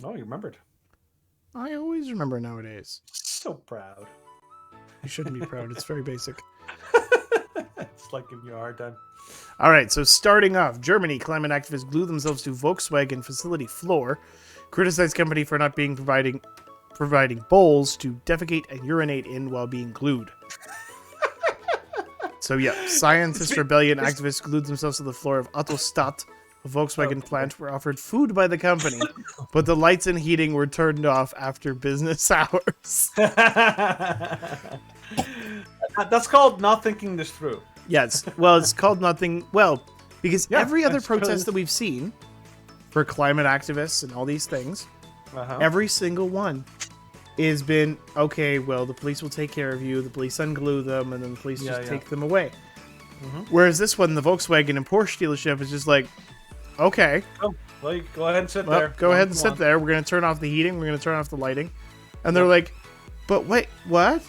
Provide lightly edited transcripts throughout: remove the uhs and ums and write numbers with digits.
Oh, you remembered. I always remember nowadays. So proud. You shouldn't be proud. It's very basic. It's like giving you a hard time. All right, so starting off, Germany climate activists glue themselves to Volkswagen facility floor, criticize company for not being providing bowls to defecate and urinate in while being glued. So yeah, scientist rebellion activists glued themselves to the floor of Autostadt, a Volkswagen plant, were offered food by the company, but the lights and heating were turned off after business hours. That's called not thinking this through. Yes, well, it's called nothing. Well, because Yeah, every other that's really- protest that we've seen for climate activists and all these things, Uh-huh. every single one has been, okay, well, the police will take care of you, the police unglue them, and then the police just take them away. Whereas this one, the Volkswagen and Porsche dealership is just like, okay, Oh, well, you go ahead and sit well, there. go ahead and sit there. We're going to turn off the heating. We're going to turn off the lighting. And they're like, but wait, what?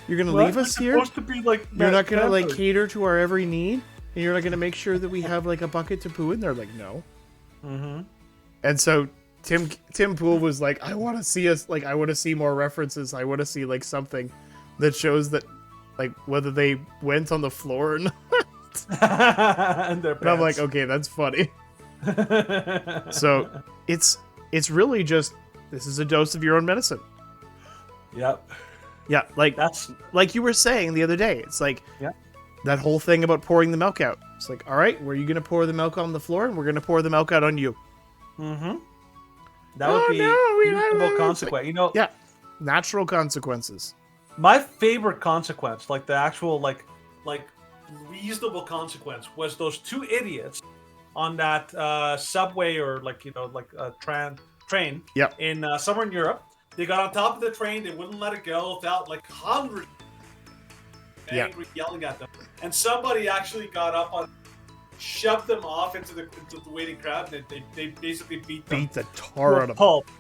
You're going to leave us here? Supposed to be like You're not going to like cater to our every need? And you're not going to make sure that we have like a bucket to poo in? They're like, no. Mm-hmm. And so Tim Pool was like, I want to see more references. I want to see like something that shows that like whether they went on the floor or not. And And I'm like, okay, that's funny. So it's really just, this is a dose of your own medicine. Yep. Yeah, like That's like you were saying the other day. It's like Yeah. that whole thing about pouring the milk out. It's like, all right, were you going to pour the milk on the floor? And we're going to pour the milk out on you. mm-hmm. That would be reasonable consequence. You know, Yeah, natural consequences. my favorite consequence, like the actual like reasonable consequence, was those two idiots on that subway or like train Yep. in somewhere in Europe. They got on top of the train. They wouldn't let it go. Felt like hundreds Yeah. angry, yelling at them, and somebody actually got up on, shoved them off into the waiting crowd. And they basically beat them Beat the tar to out a of pulp.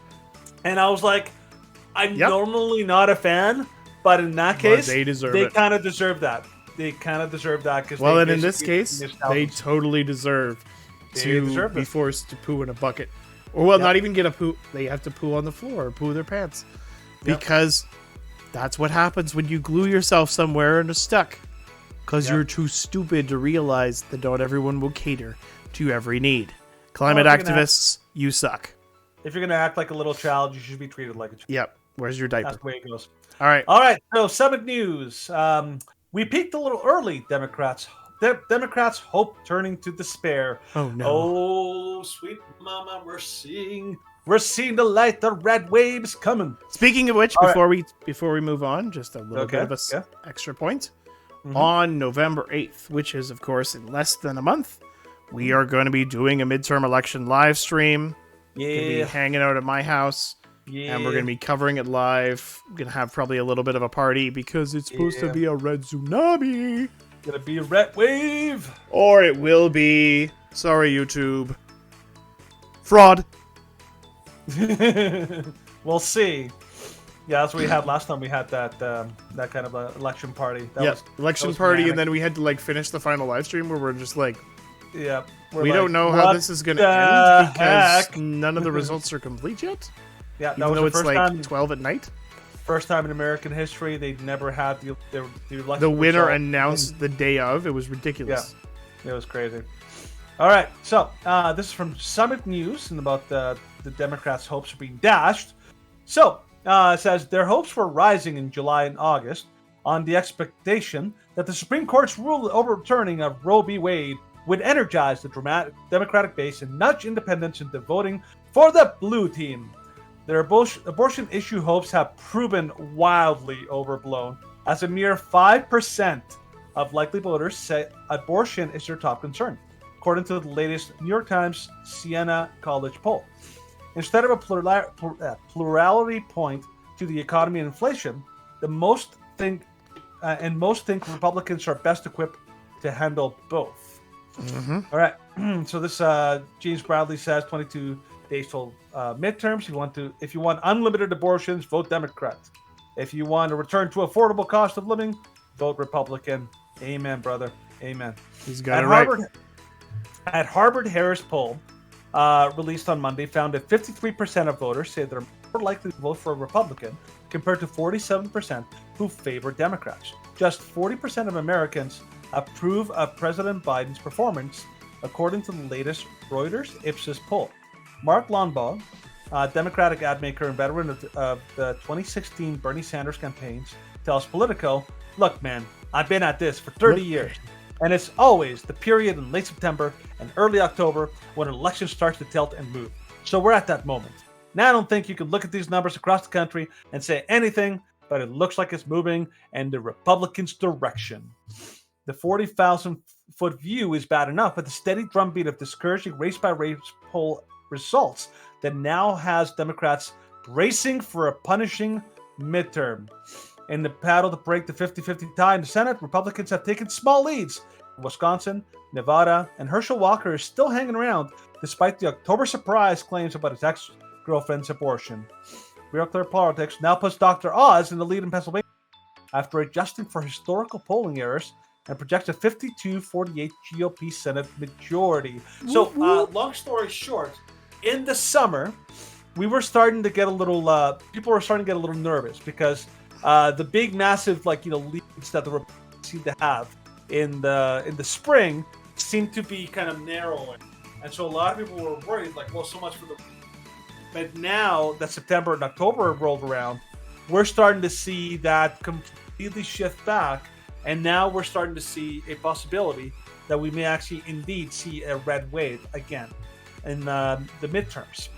And I was like, I'm Yep. normally not a fan, but in that case, they deserve they it. kind of deserve that. They kind of deserve that because Well, and in this case, they totally deserve They to deserve be it. forced to poo in a bucket. Or, well, Yep. not even get a poo. They have to poo on the floor or poo their pants. Yep. Because that's what happens when you glue yourself somewhere and are stuck. Because Yep. you're too stupid to realize that not everyone will cater to every need. Climate Well, if you're gonna activists, you suck. If you're gonna act like a little child, you should be treated like a child. Yep. Where's your diaper? That's the way it goes. All right. All right. So Summit News. We peaked a little early. Democrats hope turning to despair. Oh, no. Oh, sweet mama, we're seeing the light. The red waves coming. Speaking of which, All before we move on, just a little Okay, bit of a yeah. extra point. Mhm. On November 8th, which is of course in less than a month, we are going to be doing a midterm election live stream. Gonna be Yeah. hanging out at my house, Yeah. and we're going to be covering it live. Gonna have probably a little bit of a party because it's supposed to Yeah. be a red tsunami, Gonna be a red wave. or it will be, sorry YouTube, fraud. We'll see. Yeah, that's what we had last time. We had that kind of a election party. That Yeah, was, election was party, manic. and then we had to like finish the final live stream where we're just like, yeah. we're we like, don't know how "What this is going to the end because heck?" none of the results are complete yet. Yeah, that Even was though the it's first like time. 12 at night. First time in American history they'd never had the election. The winner result. announced the day of. It was ridiculous. It was crazy. All right, so this is from Summit News and about the Democrats' hopes are being dashed. So it says their hopes were rising in July and August on the expectation that the Supreme Court's rule overturning of Roe v. Wade would energize the Democratic base and nudge independents into voting for the blue team. Their abortion issue hopes have proven wildly overblown, as a mere 5% of likely voters say abortion is their top concern, according to the latest New York Times Siena College poll. Instead of a plurality point to the economy and inflation, most think Republicans are best equipped to handle both. Mm-hmm. All right. So this James Bradley says 22 days till midterms. If you want unlimited abortions, vote Democrat. If you want a return to affordable cost of living, vote Republican. Amen, brother. Amen. He's got it right. At Harvard Harris poll, released on Monday, found that 53% of voters say they're more likely to vote for a Republican compared to 47% who favor Democrats. Just 40% of Americans approve of President Biden's performance, according to the latest Reuters Ipsos poll. Mark Lonbaugh, Democratic ad maker and veteran of the 2016 Bernie Sanders campaigns, tells Politico, "Look, man, I've been at this for 30 years, and it's always the period in late September and early October when an election starts to tilt and move. So we're at that moment. Now I don't think you can look at these numbers across the country and say anything, but it looks like it's moving in the Republicans' direction." The 40,000-foot view is bad enough, but the steady drumbeat of discouraging race-by-race poll results that now has Democrats bracing for a punishing midterm. In the battle to break the 50-50 tie in the Senate, Republicans have taken small leads. Wisconsin, Nevada, and Herschel Walker is still hanging around despite the October surprise claims about his ex-girlfriend's abortion. Real Clear Politics now puts Dr. Oz in the lead in Pennsylvania after adjusting for historical polling errors and projects a 52-48 GOP Senate majority. So, long story short, in the summer, we were starting to get a little, people were starting to get a little nervous because the big, massive, leads that the Republicans seem to have in the spring seemed to be kind of narrowing. And so a lot of people were worried, so much for the... But now that September and October rolled around, we're starting to see that completely shift back. And now we're starting to see a possibility that we may actually indeed see a red wave again in the midterms.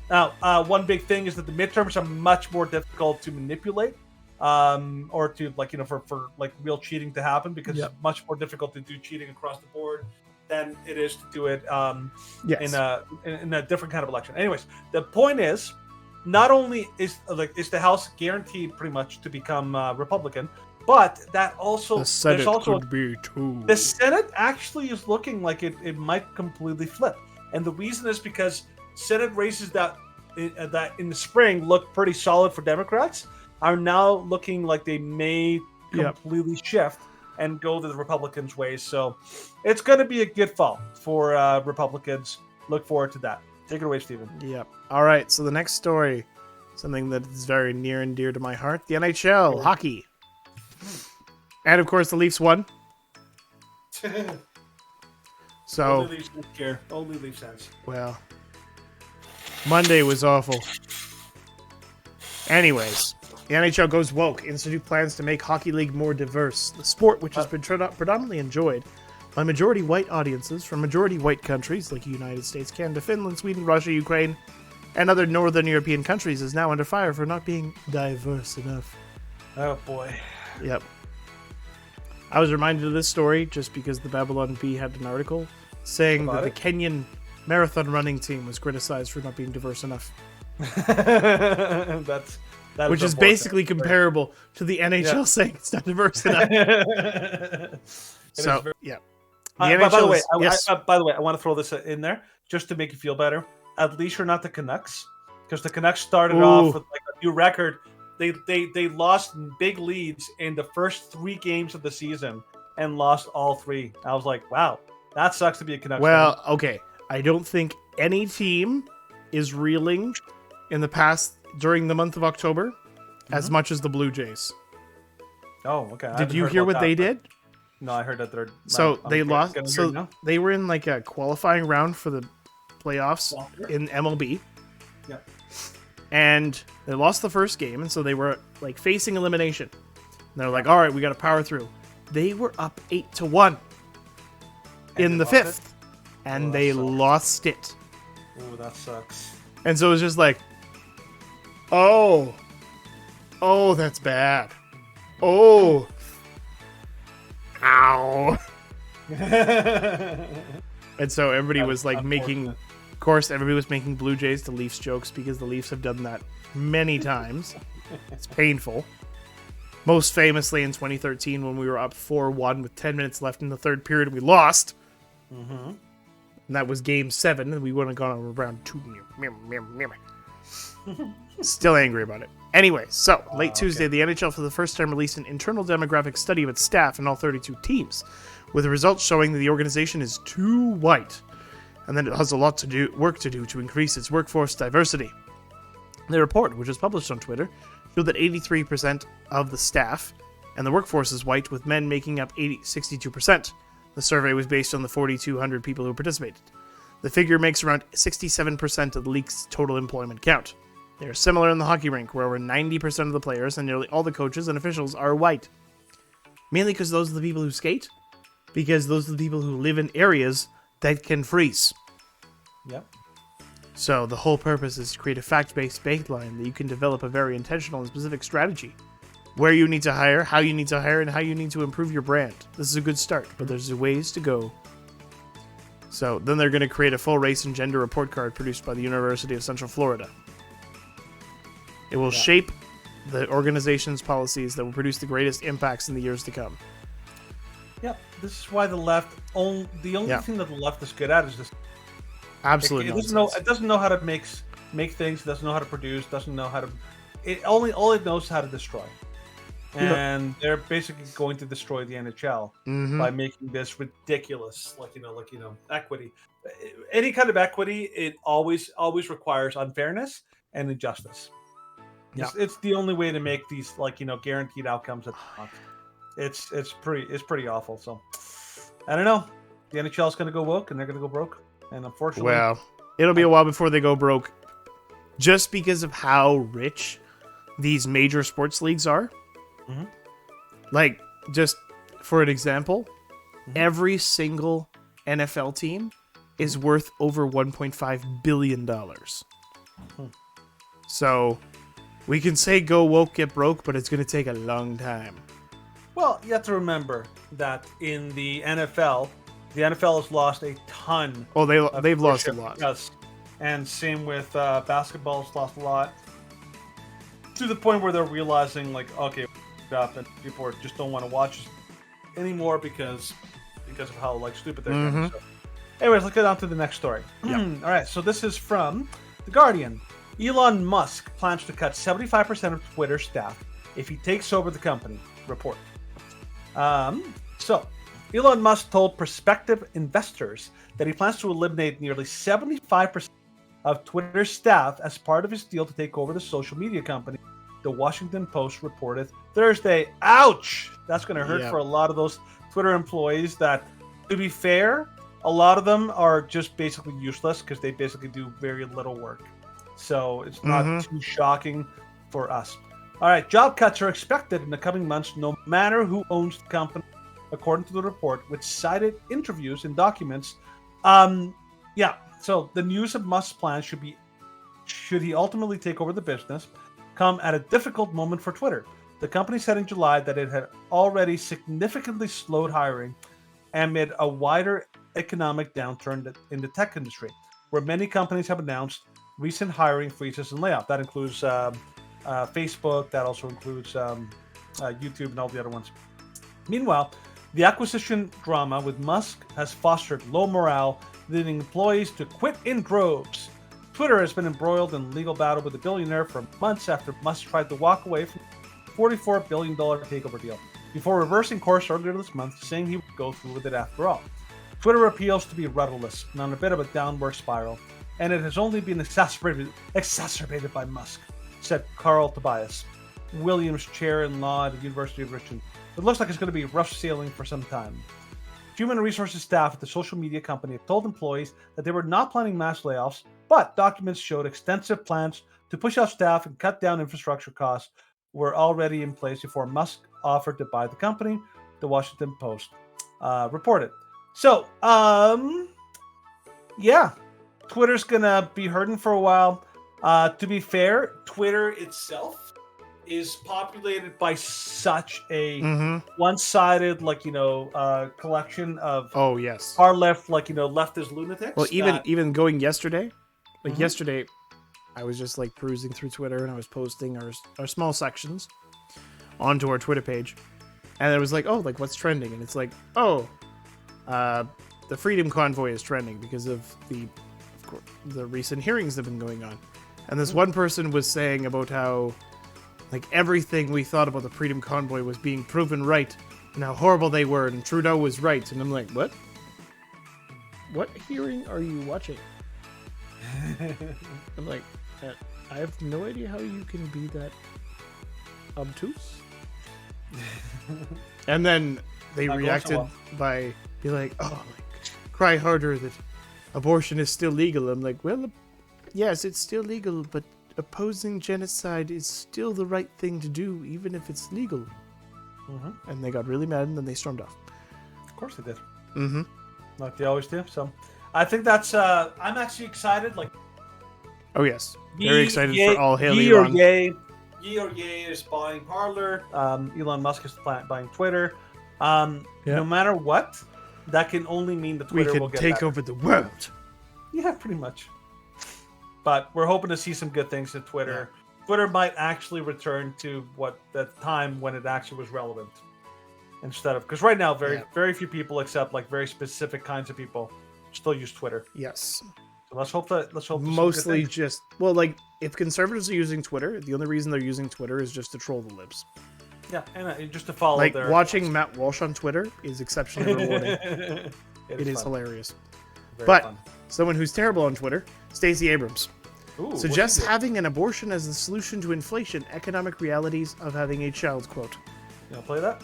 Now, one big thing is that the midterms are much more difficult to manipulate, or to for real cheating to happen, because it's much more difficult to do cheating across the board than it is to do it in a different kind of election. Anyways, the point is, not only is the House guaranteed pretty much to become Republican, but that also the Senate could be too. The Senate actually is looking like it might completely flip, and the reason is because Senate races that in the spring looked pretty solid for Democrats are now looking like they may completely shift and go the Republicans' ways. So it's going to be a good fall for Republicans. Look forward to that. Take it away, Steven. Yep. All right. So the next story, something that is very near and dear to my heart, the NHL, hockey. And, of course, the Leafs won. So, only Leafs don't care. Only Leafs fans. Well, Monday was awful. Anyways, the NHL goes woke. Institute plans to make Hockey League more diverse. The sport, which has been predominantly enjoyed by majority white audiences from majority white countries like the United States, Canada, Finland, Sweden, Russia, Ukraine, and other Northern European countries, is now under fire for not being diverse enough. Oh, boy. Yep. I was reminded of this story just because the Babylon Bee had an article saying that the Kenyan marathon running team was criticized for not being diverse enough. Which is basically comparable to the NHL saying it's not diverse enough. By the way, I want to throw this in there just to make you feel better. At least you're not the Canucks, because the Canucks started off with a new record. They lost big leads in the first 3 games of the season and lost all 3. I was like, wow, that sucks to be a Canucks fan. Okay. I don't think any team is reeling during the month of October as much as the Blue Jays. Oh, okay. Did you hear what they did? No, I heard that they're... they lost. So they were in a qualifying round for the playoffs in MLB. Yeah. And they lost the first game, and so they were facing elimination. And they're like, all right, we got to power through. They were up 8-1 in the 5th, and they lost it. Ooh, that sucks. And so it was just like, oh, that's bad. Oh, ow. And so everybody was making... Of course, everybody was making Blue Jays to Leafs jokes because the Leafs have done that many times. It's painful. Most famously in 2013 when we were up 4-1 with 10 minutes left in the third period and we lost. Mm-hmm. And that was Game 7 and we wouldn't have gone on round 2. Still angry about it. Anyway, so late Tuesday, the NHL for the first time released an internal demographic study of its staff and all 32 teams, with the results showing that the organization is too white. and then it has a lot to work to do to increase its workforce diversity. The report, which was published on Twitter, showed that 83% of the staff and the workforce is white, with men making up 62%. The survey was based on the 4,200 people who participated. The figure makes around 67% of the league's total employment count. They are similar in the hockey rink, where over 90% of the players and nearly all the coaches and officials are white. Mainly because those are the people who skate, because those are the people who live in areas that can freeze. Yep. So the whole purpose is to create a fact-based baseline that you can develop a very intentional and specific strategy. Where you need to hire, how you need to hire, and how you need to improve your brand. This is a good start, but there's ways to go. So then they're going to create a full race and gender report card produced by the University of Central Florida. It will shape the organization's policies that will produce the greatest impacts in the years to come. Yep. This is why the left, the only thing that the left is good at is this. Absolutely. It doesn't know how to make things, doesn't know how to produce, doesn't know how to. All it knows is how to destroy. And they're basically going to destroy the NHL by making this ridiculous, equity. Any kind of equity, it always requires unfairness and injustice. It's the only way to make these guaranteed outcomes. It's pretty awful. So I don't know. The NHL is going to go woke and they're going to go broke. And unfortunately, well, it'll be a while before they go broke, just because of how rich these major sports leagues are. Mm-hmm. Like, just for an example, every single NFL team is worth over $1.5 billion. So we can say go woke, get broke, but it's going to take a long time. Well, you have to remember that in the NFL has lost a ton. Oh, they've lost a lot. Yes. And same with basketball has lost a lot. To the point where they're realizing, okay, and people just don't want to watch anymore because of how stupid they're getting. So, anyways, let's get on to the next story. All right, so this is from The Guardian. Elon Musk plans to cut 75% of Twitter staff if he takes over the company. Report. So, Elon Musk told prospective investors that he plans to eliminate nearly 75% of Twitter's staff as part of his deal to take over the social media company. The Washington Post reported Thursday. Ouch! That's going to hurt for a lot of those Twitter employees that, to be fair, a lot of them are just basically useless because they basically do very little work. So it's not too shocking for us. All right, job cuts are expected in the coming months no matter who owns the company, according to the report, which cited interviews and documents. So the news of Musk's plan should he ultimately take over the business, come at a difficult moment for Twitter. The company said in July that it had already significantly slowed hiring amid a wider economic downturn in the tech industry, where many companies have announced recent hiring freezes and layoffs. That includes Facebook, that also includes YouTube and all the other ones. Meanwhile, the acquisition drama with Musk has fostered low morale, leading employees to quit in droves. Twitter has been embroiled in legal battle with the billionaire for months after Musk tried to walk away from a $44 billion takeover deal, before reversing course earlier this month, saying he would go through with it after all. Twitter appeals to be rudderless and on a bit of a downward spiral, and it has only been exacerbated by Musk, said Carl Tobias, Williams Chair in Law at the University of Richmond. It looks like it's going to be rough sailing for some time. Human resources staff at the social media company have told employees that they were not planning mass layoffs, but documents showed extensive plans to push out staff and cut down infrastructure costs were already in place before Musk offered to buy the company, the Washington Post reported. So, Twitter's going to be hurting for a while. To be fair, Twitter itself is populated by such a one-sided, collection of far left, leftist lunatics. Well, even going yesterday, yesterday, I was just perusing through Twitter and I was posting our small sections onto our Twitter page, and it was what's trending? And it's the Freedom Convoy is trending because of the recent hearings that have been going on, and this one person was saying about how everything we thought about the Freedom Convoy was being proven right, and how horrible they were, and Trudeau was right. And I'm like, what? what hearing are you watching? I'm like, I have no idea how you can be that obtuse. And then they reacted by being like, oh, like, cry harder that abortion is still legal. I'm like, well, yes, it's still legal, but opposing genocide is still the right thing to do, even if it's legal. And they got really mad, and then they stormed off. Of course they did. Like they always do. So I think that's, I'm actually excited. Like, oh, yes. Very excited for all hail Elon. Ye or Ye is buying Parler. Elon Musk is buying Twitter. No matter what, that can only mean that Twitter will get take over the world. Yeah, pretty much. But we're hoping to see some good things in Twitter. Yeah. Twitter might actually return to what the time when it actually was relevant, instead of, because right now very few people, except like very specific kinds of people, still use Twitter. Yes. So let's hope mostly just, well, like, if conservatives are using Twitter, the only reason they're using Twitter is just to troll the libs. Yeah, and just to follow like watching Matt Walsh on Twitter is exceptionally rewarding. It is hilarious. But fun. Someone who's terrible on Twitter, Stacey Abrams, suggests having an abortion as the solution to inflation, economic realities of having a child. Quote. You want to play that?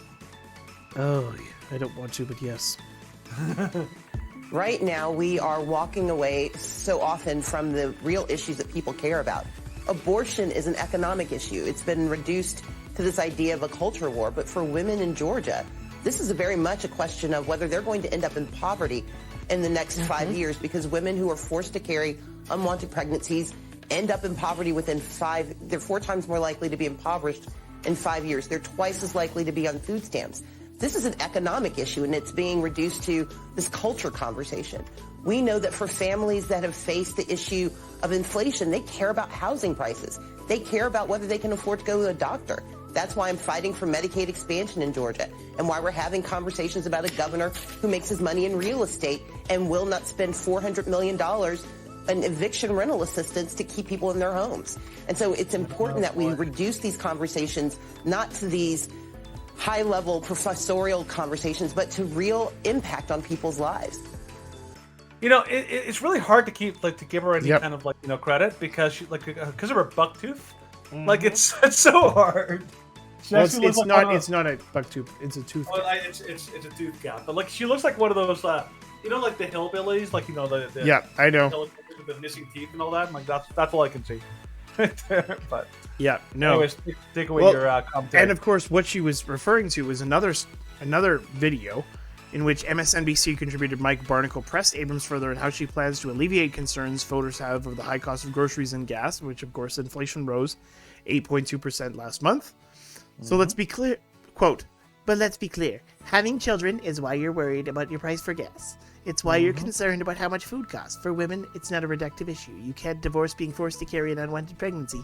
Oh, I don't want to, but yes. Right now, we are walking away so often from the real issues that people care about. Abortion is an economic issue. It's been reduced to this idea of a culture war. But for women in Georgia, this is very much a question of whether they're going to end up in poverty in the next 5 years, because women who are forced to carry unwanted pregnancies end up in poverty within they're 4 times more likely to be impoverished in 5 years. They're twice as likely to be on food stamps. This is an economic issue, and it's being reduced to this culture conversation. We know that for families that have faced the issue of inflation, they care about housing prices. They care about whether they can afford to go to a doctor. That's why I'm fighting for Medicaid expansion in Georgia, and why we're having conversations about a governor who makes his money in real estate and will not spend $400 million in eviction rental assistance to keep people in their homes. And so it's important that we reduce these conversations not to these high-level professorial conversations, but to real impact on people's lives. You know, it's really hard to give her any kind of credit, because because of her buck tooth. Like it's so hard. Well, it's not a buck tooth. It's a tooth. Well, it's a tooth gap, but like she looks like one of those like the hillbillies, like the yeah, I know, with the missing teeth and all that. Like that's all I can see. But yeah, no. Anyways, take away your commentary. And of course, what she was referring to was another video in which MSNBC contributor Mike Barnicle pressed Abrams further on how she plans to alleviate concerns voters have over the high cost of groceries and gas, which of course inflation rose 8.2% last month. So let's be clear, quote, but let's be clear, having children is why you're worried about your price for gas. It's why you're concerned about how much food costs. For women, it's not a reductive issue. You can't divorce being forced to carry an unwanted pregnancy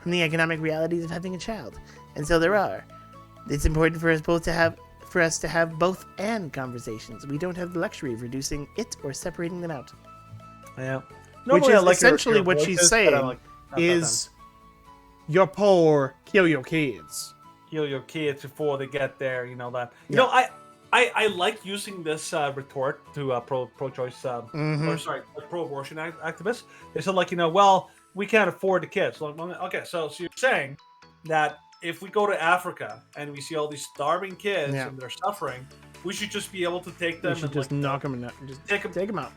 from the economic realities of having a child. And so there are. It's important for us to have both and conversations. We don't have the luxury of reducing it or separating them out. Yeah. Which is essentially what she's saying is, you're poor, kill your kids. Kill your kids before they get there, that. You know, I like using this retort to pro-choice, or sorry, pro-abortion activists. They said, well, we can't afford the kids. Okay, so you're saying that if we go to Africa and we see all these starving kids and they're suffering, we should just be able to take them. We should just knock them out. Just take them out.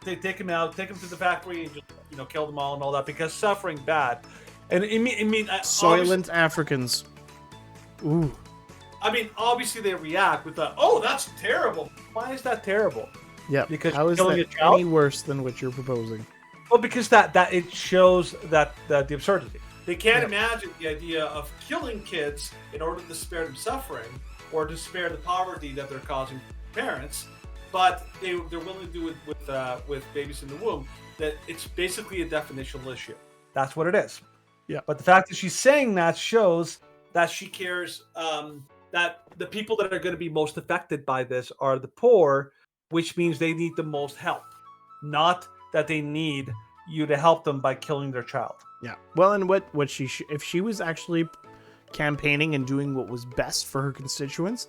Take them out. Take them to the factory and just kill them all and all that, because suffering bad. And I mean, Soylent Africans. Ooh. I mean, obviously they react with oh, that's terrible. Why is that terrible? Yeah. Because how is that any worse than what you're proposing? Well, because that it shows that the absurdity. They can't imagine the idea of killing kids in order to spare them suffering or to spare the poverty that they're causing parents, but they're willing to do it with babies in the womb. That it's basically a definitional issue. That's what it is. Yeah. But the fact that she's saying that shows that she cares. That the people that are going to be most affected by this are the poor, which means they need the most help, not that they need you to help them by killing their child. Yeah. Well, and what if she was actually campaigning and doing what was best for her constituents,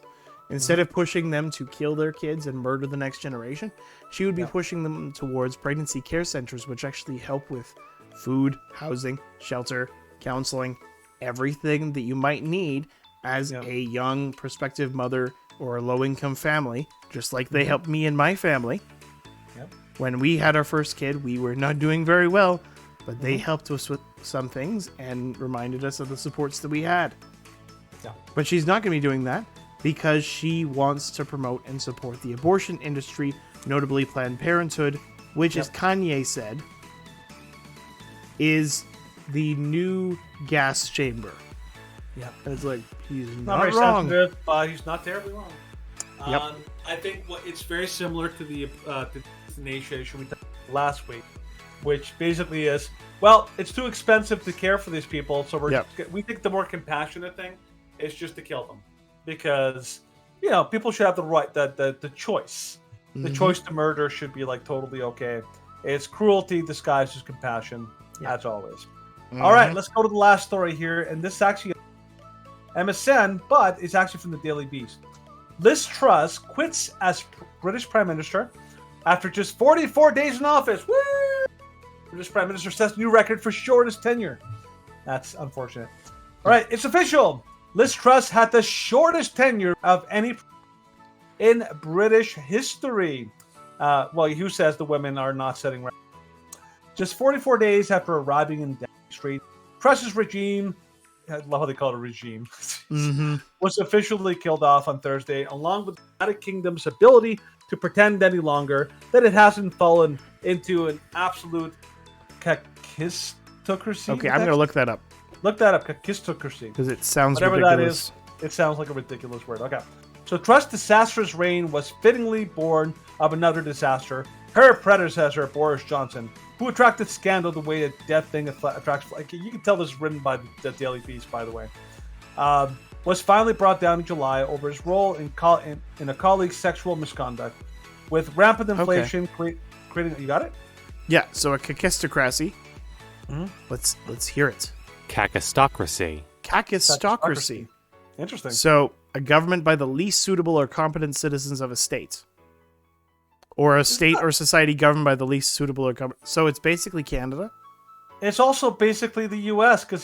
Instead of pushing them to kill their kids and murder the next generation, she would be pushing them towards pregnancy care centers, which actually help with food, housing, shelter, counseling, everything that you might need as a young prospective mother or a low-income family, just like they helped me and my family. When we had our first kid, we were not doing very well, but they helped us with some things and reminded us of the supports that we had. But she's not going to be doing that because she wants to promote and support the abortion industry, notably Planned Parenthood, which, as Kanye said, is the new gas chamber. Yeah, it's like, he's not very wrong. Sensitive, but he's not terribly wrong. Yep. I think it's very similar to the initiation we talked about last week, which basically is, well, it's too expensive to care for these people, so we think the more compassionate thing is just to kill them, because people should have the right, the choice. The choice to murder should be like totally okay. It's cruelty disguised as compassion, as always. All right, let's go to the last story here, and this is actually MSN, but it's actually from the Daily Beast. Liz Truss quits as British Prime Minister after just 44 days in office. Woo! British Prime Minister sets new record for shortest tenure. That's unfortunate. All right, it's official. Liz Truss had the shortest tenure of any in British history. Well, who says the women are not setting records? Just 44 days after arriving in Downing Street, Truss's regime, I love how they call it a regime, was officially killed off on Thursday, along with the United Kingdom's ability to pretend any longer that it hasn't fallen into an absolute kakistocracy. Okay, I'm going to look that up. Look that up, kakistocracy. Because it sounds Whatever ridiculous. that is, it sounds like a ridiculous word. Okay. So Truss' disastrous reign was fittingly born of another disaster, her predecessor, Boris Johnson, who attracted scandal the way that thing attracts. Like, you can tell this is written by the Daily Beast, by the way. Was finally brought down in July over his role in a colleague's sexual misconduct. With rampant inflation creating... You got it? Yeah, so a kakistocracy. Let's hear it. Kakistocracy. Kakistocracy. Interesting. So, a government by the least suitable or competent citizens of a state. Or a state or society governed by the least suitable or competent. So it's basically Canada? It's also basically the U.S. because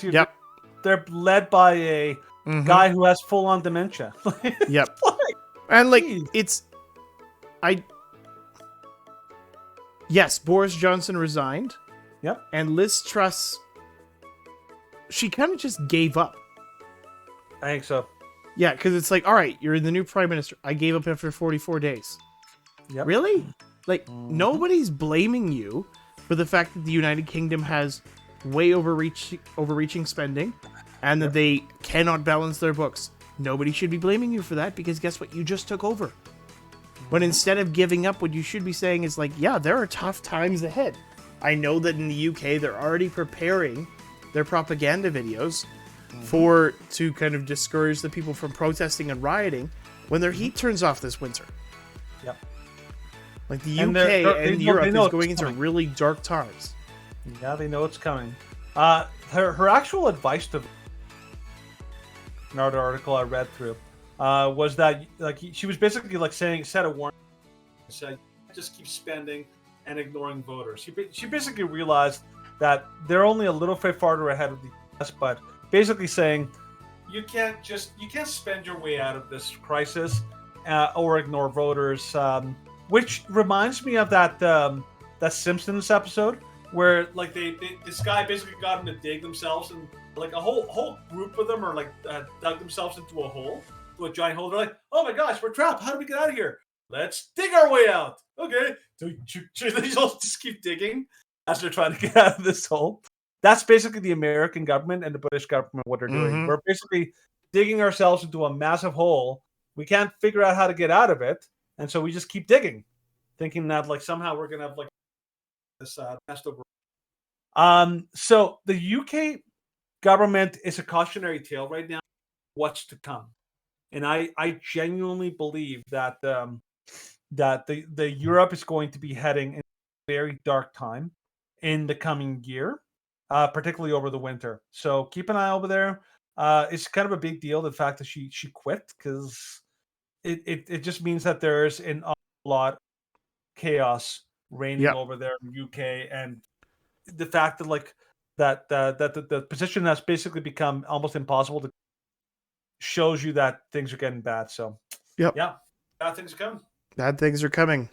they're led by a guy who has full-on dementia. Yep. And yes, Boris Johnson resigned. Yep. And Liz Truss, she kind of just gave up. I think so. Yeah, because it's like, all right, you're the new prime minister. I gave up after 44 days. Yep. Really? Like, nobody's blaming you for the fact that the United Kingdom has way overreaching spending and that they cannot balance their books. Nobody should be blaming you for that, because guess what? You just took over. But instead of giving up, what you should be saying is like, yeah, there are tough times ahead. I know that in the UK, they're already preparing their propaganda videos to kind of discourage the people from protesting and rioting when their heat turns off this winter. Yep. Like the UK and Europe is going into really dark times. Yeah, they know it's coming. Her actual advice to another article I read through was that she was basically set a warning, said just keep spending and ignoring voters. She basically realized that they're only a little bit farther ahead of the US, but basically saying you can't spend your way out of this crisis or ignore voters. Which reminds me of that Simpsons episode where this guy basically got them to dig themselves, and like a whole group of them are dug themselves into a giant hole. They're like, oh my gosh, we're trapped. How do we get out of here? Let's dig our way out. Okay, so they all just keep digging as they're trying to get out of this hole. That's basically the American government and the British government what they're doing. We're basically digging ourselves into a massive hole. We can't figure out how to get out of it. And so we just keep digging, thinking that somehow we're gonna have this messed over. So the UK government is a cautionary tale right now. What's to come? And I genuinely believe that the Europe is going to be heading in a very dark time in the coming year, particularly over the winter. So keep an eye over there. It's kind of a big deal, the fact that she quit, because it just means that there's an awful lot of chaos reigning Yep. over there in the UK, and the fact that like that the position that's basically become almost impossible to shows you that things are getting bad. So Yep. yeah, bad things are coming. Bad things are coming.